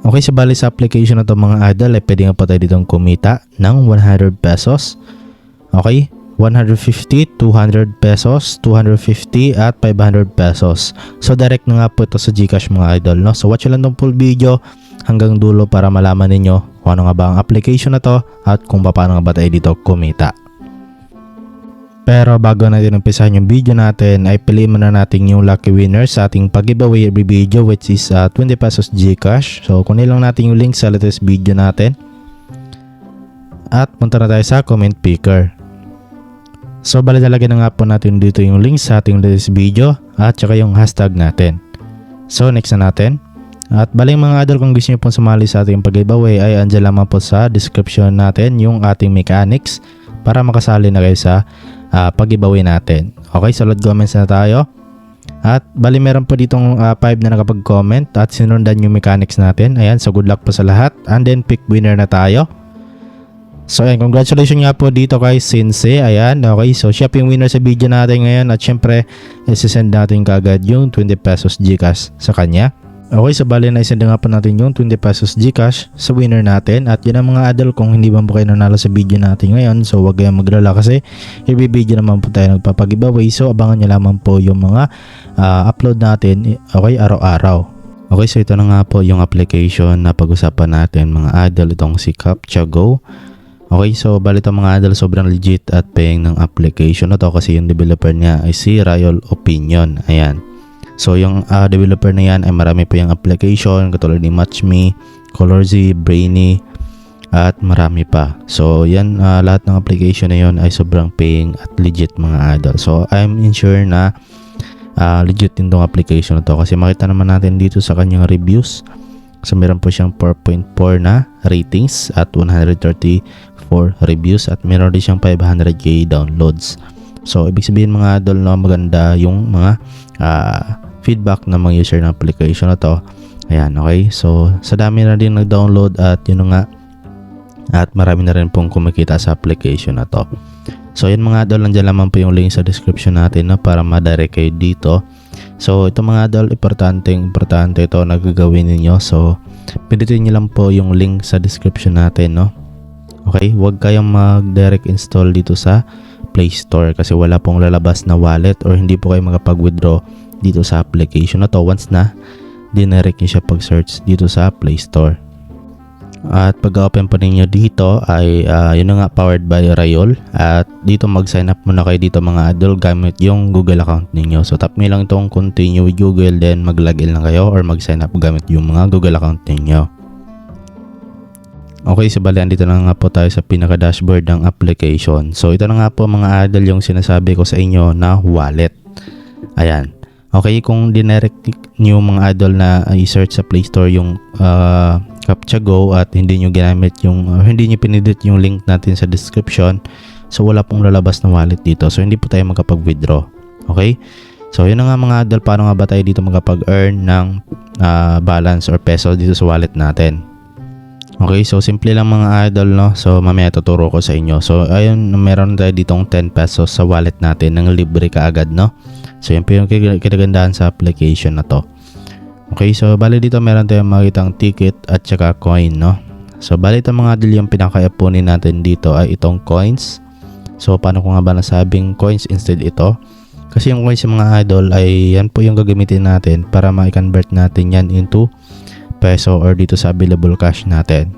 Okay, so bali sa application na to mga idol, ay pwede nga pa tayo ditong kumita ng 100 pesos. Okay, 150, 200 pesos, 250 at 500 pesos. So direct na nga po ito sa GCash mga idol, no? So watch lang tong full video hanggang dulo para malaman ninyo kung ano nga ba ang application na to at kung paano nga ba tayo dito kumita. Pero bago natin umpisahan yung video natin, ay piliin muna natin yung lucky winner sa ating pag-giveaway every video, which is 20 pesos GCash. So kunin lang natin yung link sa latest video natin at punta na tayo sa comment picker. So bali talaga na nga po natin dito yung link sa ating latest video at saka yung hashtag natin. So next na natin. At baling mga idol, kung gusto nyo pong sumali sa ating pag-giveaway ay andyan lamang po sa description natin yung ating mechanics para makasali na kayo sa pag-giveaway natin. Okay, so load comments na tayo. At bali meron po ditong 5 na nakapag-comment at sinundan yung mechanics natin. Ayan, so good luck po sa lahat. And then pick winner na tayo. So ayan, congratulations nga po dito kay Sensei. Ayan, okay, so siya po yung winner sa video natin ngayon. At syempre, isisend natin kaagad yung 20 pesos GCash sa kanya. Okay, so bali na isend nga po natin yung 20 pesos GCash sa winner natin. At yun ang mga idol, kung hindi ba po kayo nanalo sa video natin ngayon, so wag kayong maglala kasi i-video naman po tayo nagpapag-giveaway. So abangan nyo lamang po yung mga upload natin, okay, araw-araw. Okay, so ito na nga po yung application na pag-usapan natin mga idol, itong si CaptchaGo. Okay, so bali ito mga idol, sobrang legit at paying ng application na to kasi yung developer niya ay si Royal Opinion. Ayan. So yung developer na yan ay marami po yung application katulad ni MatchMe, ColorZ, Brainy at marami pa. So yan, lahat ng application na yon ay sobrang paying at legit mga idol. So I'm sure na legit din tong application na to kasi makita naman natin dito sa kanyang reviews. So meron po siyang 4.4 na ratings at 134 reviews at meron din siyang 500k downloads. So ibig sabihin mga idol na maganda yung mga feedback ng mga user ng application na to. Ayan, okay. So sa dami na din nag-download at yun nga, at marami na rin pong kumikita sa application na to. So yun mga idol, nandiyan lamang po yung link sa description natin na para ma-direct kayo dito. So ito mga idol, importante ito na gagawin ninyo. So pindutin nyo lang po yung link sa description natin, no? Okay, huwag kayong mag-direct install dito sa Play Store kasi wala pong lalabas na wallet or hindi po kayo makapag-withdraw dito sa application na to once na dinirect nyo siya pag-search dito sa Play Store. At pag-open po ninyo dito ay yun na nga, powered by Rayol. At dito mag-sign up muna kayo dito mga idol gamit yung Google account ninyo. So tap nyo lang itong continue with Google, then mag-login lang kayo or mag-sign up gamit yung mga Google account ninyo. Okay, so bali andito na nga po tayo sa pinaka-dashboard ng application. So ito na nga po mga idol yung sinasabi ko sa inyo na wallet. Ayan. Okay, kung dinirect nyo mga idol na i-search sa Play Store yung CaptchaGo at hindi nyo ginamit yung hindi nyo pinindot yung link natin sa description, so wala pong lalabas na wallet dito. So hindi po tayo makapag-withdraw. Okay? So yun na nga mga idol, paano nga ba tayo dito makapag-earn ng balance or peso dito sa wallet natin? Okay, so simple lang mga idol, no? So mamaya tuturo ko sa inyo. So ayun, meron tayo ditong 10 pesos sa wallet natin ng libre kaagad, no? So yan po yung kinagandahan sa application na to. Okay, so bali dito meron tayong makitang ticket at saka coin, no? So bali ito mga idol, yung pinaka-ipunin natin dito ay itong coins. So paano ko nga ba nasabing coins instead ito? Kasi yung coins mga idol ay yan po yung gagamitin natin para ma-convert natin yan into peso or dito sa available cash natin.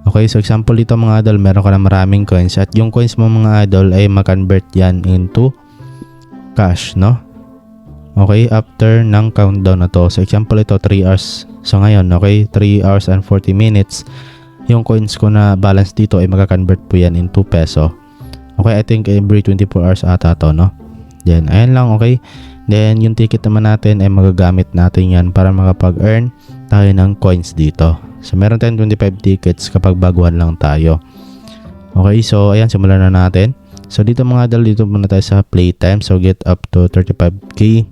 Okay, so example dito mga idol, meron ka na maraming coins at yung coins mo mga idol ay ma-convert yan into cash, no? Okay, after ng countdown na to. So example ito 3 hours. So ngayon, okay, 3 hours and 40 minutes. Yung coins ko na balance dito ay maka-convert po yan into peso. Okay, I think every 24 hours ata to, no? Then ayan lang, okay. Then yung ticket naman natin ay magagamit natin yan para makapag-earn tayo ng coins dito. So meron tayong 25 tickets kapag baguhan lang tayo. Okay, so ayan, simulan na natin. So dito mga idol, dito muna tayo sa playtime. So get up to 35k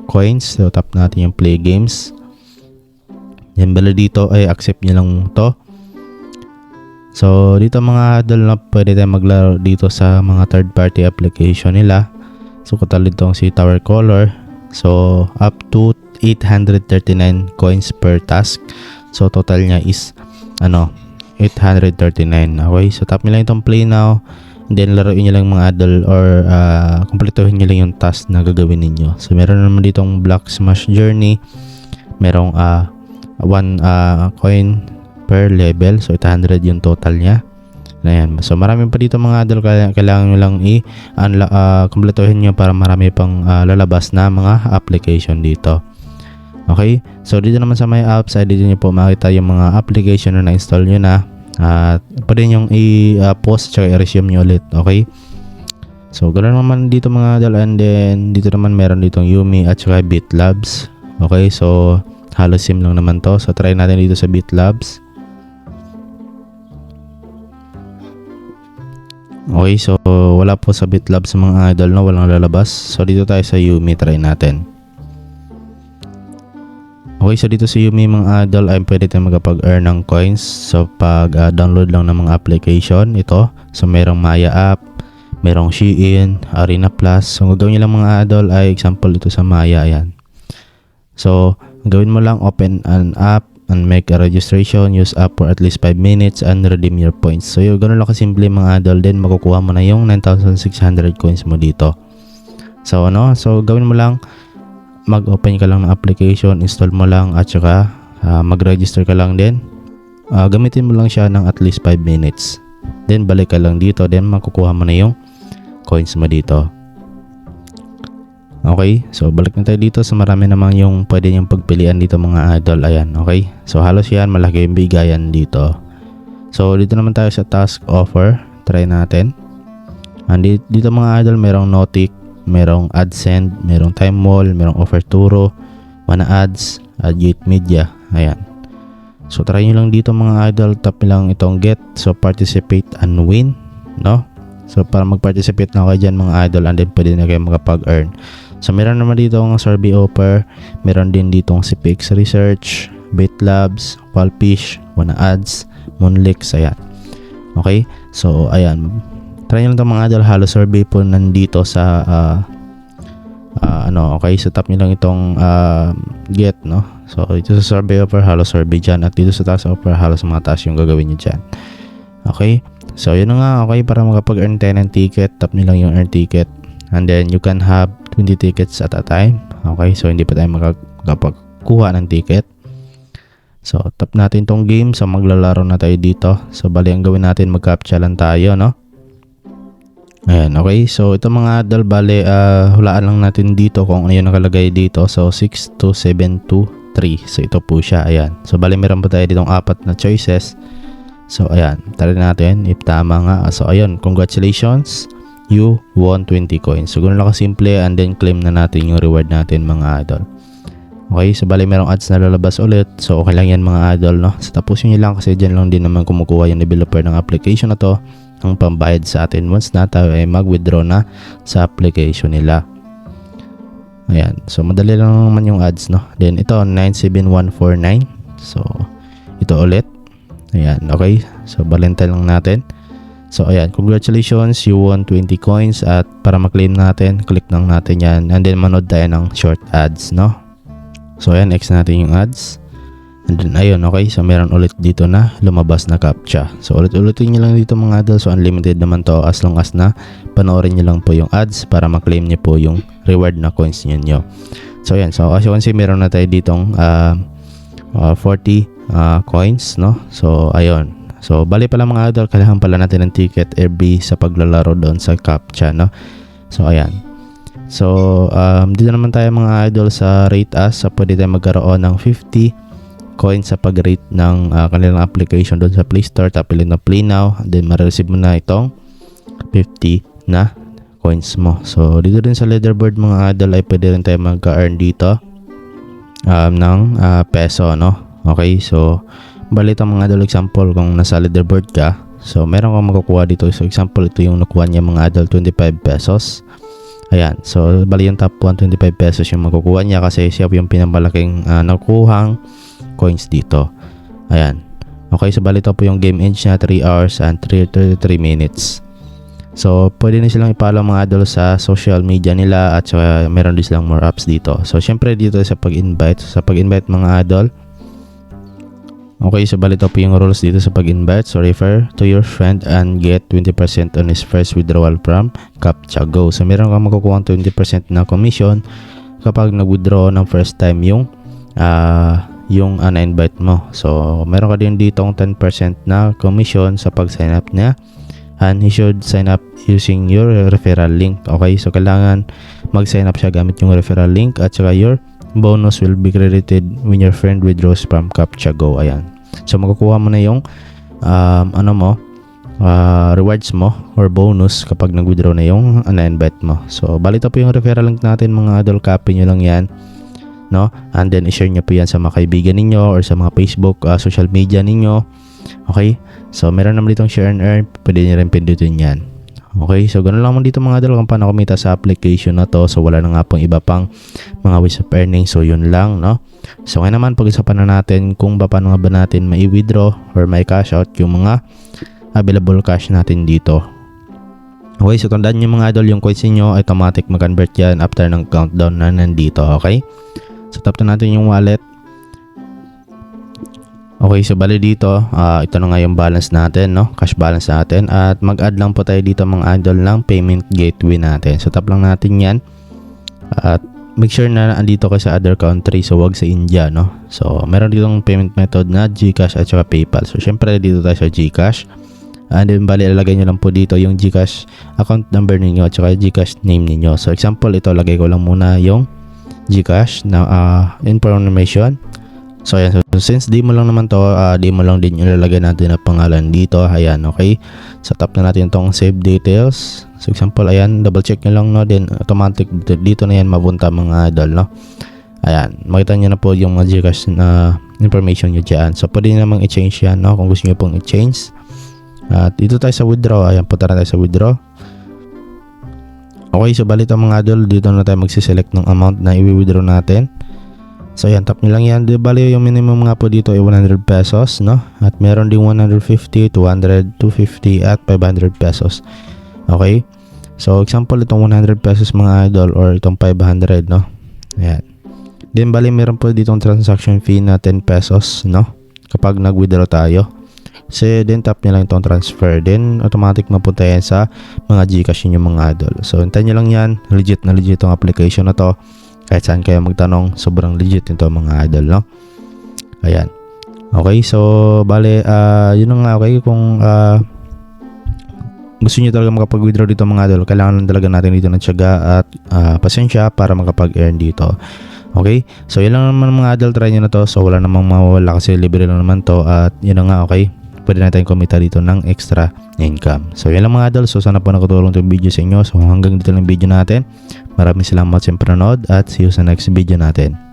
coins. So tap natin yung play games. Yan bala dito ay accept nyo lang to. So dito mga idol, na pwede tayo maglaro dito sa mga third party application nila. So katulad itong si Tower Color. So up to 839 coins per task. So total niya is 839. Okay, so tap nyo lang itong play now, and then laruin nyo lang mga idol, or kumpletuhin nyo lang yung task na gagawin ninyo. So meron naman ditong Block Smash Journey, merong 1 coin per level, so 800 yung total niya. Ayan. So marami pa dito mga idol, kailangan nyo lang kumpletuhin nyo para marami pang lalabas na mga application dito. Okay, so dito naman sa my apps ay dito nyo po makita yung mga application na na-install nyo na, pwede nyo i-post at i-resume nyo ulit. Okay, so ganoon naman dito mga idol, and then dito naman meron ditong Yumi at saka BitLabs. Okay, so halos sim lang naman to, so try natin dito sa BitLabs. Okay, so wala po sa BitLabs mga idol, no, walang lalabas. So dito tayo sa Yumi, try natin. Okay, so dito sa Yumi mga idol ay pwede tayo magkapag-earn ng coins. So pag download lang ng mga application ito. So merong Maya app, merong Shein, Arena Plus. So ang gagawin nyo lang mga idol ay example ito sa Maya, ayan. So gawin mo lang, open an app and make a registration, use app for at least 5 minutes and redeem your points. So yung ganun lang kasimple mga idol, then makukuha mo na yung 9,600 coins mo dito. So so gawin mo lang, mag-open ka lang ng application, install mo lang, at saka mag-register ka lang din. Gamitin mo lang siya ng at least 5 minutes. Then balik ka lang dito, then makukuha mo na yung coins mo dito. Okay, so balik na tayo dito. So marami naman yung pwede niyong pagpilian dito mga idol. Ayan, okay. So halos yan, malaki yung bigayan dito. So dito naman tayo sa task offer. Try natin. And dito mga idol, merong Notic, merong AdSend, merong Time Wall, merong Offer Turo, Wana Ads, Adjust Media. Ayan. So try nyo lang dito mga idol, tap nyo lang itong get. So participate and win, no? So para mag-participate na kayo dyan mga idol, and then pwede na kayo makapag-earn. So meron naman dito ang survey offer, meron din dito ang CPX Research, BitLabs, Wallfish, Wana Ads, Moonlix. Ayan. Okay, so ayan, try nyo lang itong mga idol, halos survey po nandito sa okay, so tap nyo lang itong get, no? So ito sa survey offer, halos survey dyan, at dito sa task offer, halos mga task yung gagawin nyo dyan. Okay, so yun na nga. Okay, para makapag-earn tayo ng ticket, tap nyo lang yung earn ticket, and then you can have 20 tickets at a time. Okay, so hindi pa tayo makapagkuha ng ticket. So tap natin tong game, so maglalaro na tayo dito. So bali ang gawin natin, mag-captcha lang tayo, no? Ayan, okay. So ito mga idol, bali hulaan lang natin dito kung ano yung nakalagay dito. So 62723. So ito po siya, ayan. So bali meron pa tayo ditong 4 na choices. So ayan, try natin if tama nga. So ayun, congratulations, you won 20 coins. So ganoon lang kasimple, and then claim na natin yung reward natin mga idol. Okay, so bali merong ads na lalabas ulit. So okay lang yan mga idol, no? So tapusin nyo lang, kasi dyan lang din naman kumukuha yung developer ng application na to ang pambayad sa atin once na tayo ay mag-withdraw na sa application nila. Ayan, so madali lang naman yung ads, no? Then ito 97149. So ito ulit. Ayan, okay. So balentay lang natin. So ayan, congratulations, you won 20 coins. At para ma-claim natin, click lang natin yan, and then manood tayo ng short ads, no? So ayan, X natin yung ads. And then ayun, okay, so meron ulit dito na lumabas na captcha. So ulit-ulitin nyo lang dito mga idol. So unlimited naman to, as long as na panoorin nyo lang po yung ads para ma-claim nyo po yung reward na coins nyo. So ayan, so as you can see, meron na tayo ditong 40 coins, no? So ayun, so bali pala mga idol, kailangan pala natin ng ticket every sa paglalaro doon sa captcha, no? So ayan, so dito naman tayo mga idol sa rate us. So pwede tayo magkaroon ng 50 coins sa pag-rate ng kanilang application doon sa Play Store. Tapilin na play now, and then ma-receive mo na itong 50 na coins mo. So dito din sa leaderboard mga idol ay pwede rin tayo magka-earn dito ng peso, no? Okay, so balita mga idol, example kung nasa leaderboard ka, so meron kang makukuha dito. So example, ito yung nakuha niya mga idol, 25 pesos. Ayan, so bali yung top 1, 25 pesos yung makukuha niya, kasi siya yung pinamalaking nakuhang coins dito. Ayan, okay, so bali ito po yung game age niya, 3 hours and 33 minutes. So pwede na silang i-follow mga idol sa social media nila, at saka meron din silang more apps dito. So syempre dito sa pag-invite mga idol, Okay, so bali ito po yung rules dito sa pag-invite. So refer to your friend and get 20% on his first withdrawal from Captcha Go. So meron kang makukuha 20% na commission kapag nag-withdraw ng first time yung na-invite mo. So meron ka din dito 10% na commission sa pag-sign up niya. And he should sign up using your referral link. Okay, so kailangan mag-sign up siya gamit yung referral link at saka your bonus will be credited when your friend withdraws from Captcha Go. Ayan. So makukuha mo na yung rewards mo or bonus kapag nag-withdraw na yung na-invite mo. So bali ito po yung referral link natin mga idol, copy nyo lang yan, no? And then i-share nyo po yan sa mga kaibigan ninyo or sa mga Facebook social media ninyo. Okay, so meron naman ditong share and earn, pwede nyo rin pindutin yan. Okay, so ganoon lang mo dito mga idol kung paano kumita sa application na to. So wala na nga pong iba pang mga ways of earning. So yun lang, no? So ngayon naman pag-usapan na natin kung paano nga ba natin mai-withdraw or mai-cash out yung mga available cash natin dito. Okay, so tandaan nyo mga idol, yung coins nyo automatic mag-convert yan after ng countdown na nandito. Okay, so tap na natin yung wallet. Okay, so bali dito, ito na nga yung balance natin, no? Cash balance natin. At mag-add lang po tayo dito mga idol ng payment gateway natin. So tap lang natin yan. At make sure na andito kayo sa other country, so wag sa India, no? So meron ditong payment method na GCash at saka PayPal. So syempre dito tayo sa GCash. And then bali ilagay nyo lang po dito yung GCash account number ninyo at saka GCash name ninyo. So example, ito lagay ko lang muna yung GCash na information. So ayan, so since di mo lang naman to, di mo lang din ilalagay natin na pangalan dito. Ayan, okay. So tap na natin itong save details. So example, ayan, double check nyo lang, no. Then automatic dito na yan mapunta mga idol, no. Ayan, makita nyo na po yung mga GCash na information nyo dyan. So pwede namang i-change yan, no, kung gusto nyo pong i-change. At dito tayo sa withdraw. Ayan, punta na tayo sa withdraw. Okay, so bali ito mga idol, dito na tayo magsiselect ng amount na i-withdraw natin. So yan, tap nyo lang yan. Di bali yung minimum nga po dito ay 100 pesos, no? At meron ding 150, 200, 250 at 500 pesos. Okay? So example, itong 100 pesos mga idol or itong 500, no? Ayan. Then bali meron po ditong transaction fee na 10 pesos, no? Kapag nag-withdraw tayo. So then tap nyo lang itong transfer. Then automatic mapunta yan sa mga GCash nyo mga idol. So hintayin nyo lang yan. Legit na legit itong application na to. Kahit saan kayo magtanong, sobrang legit nito mga idol, no? Ayan. Okay, so bale, yun na nga, okay, kung gusto niyo talaga makapag-withdraw dito mga idol, kailangan lang talaga natin dito ng tiyaga at pasensya para makapag-earn dito. Okay, so yun lang naman mga idol, try nyo na to. So wala namang mawawala kasi libre lang naman to. At yun na nga, okay, pwede natin kumita dito ng extra income. So yan lang mga idol. So sana po nakatulong itong video sa inyo. So hanggang dito lang video natin. Maraming salamat sa panonood at see you sa next video natin.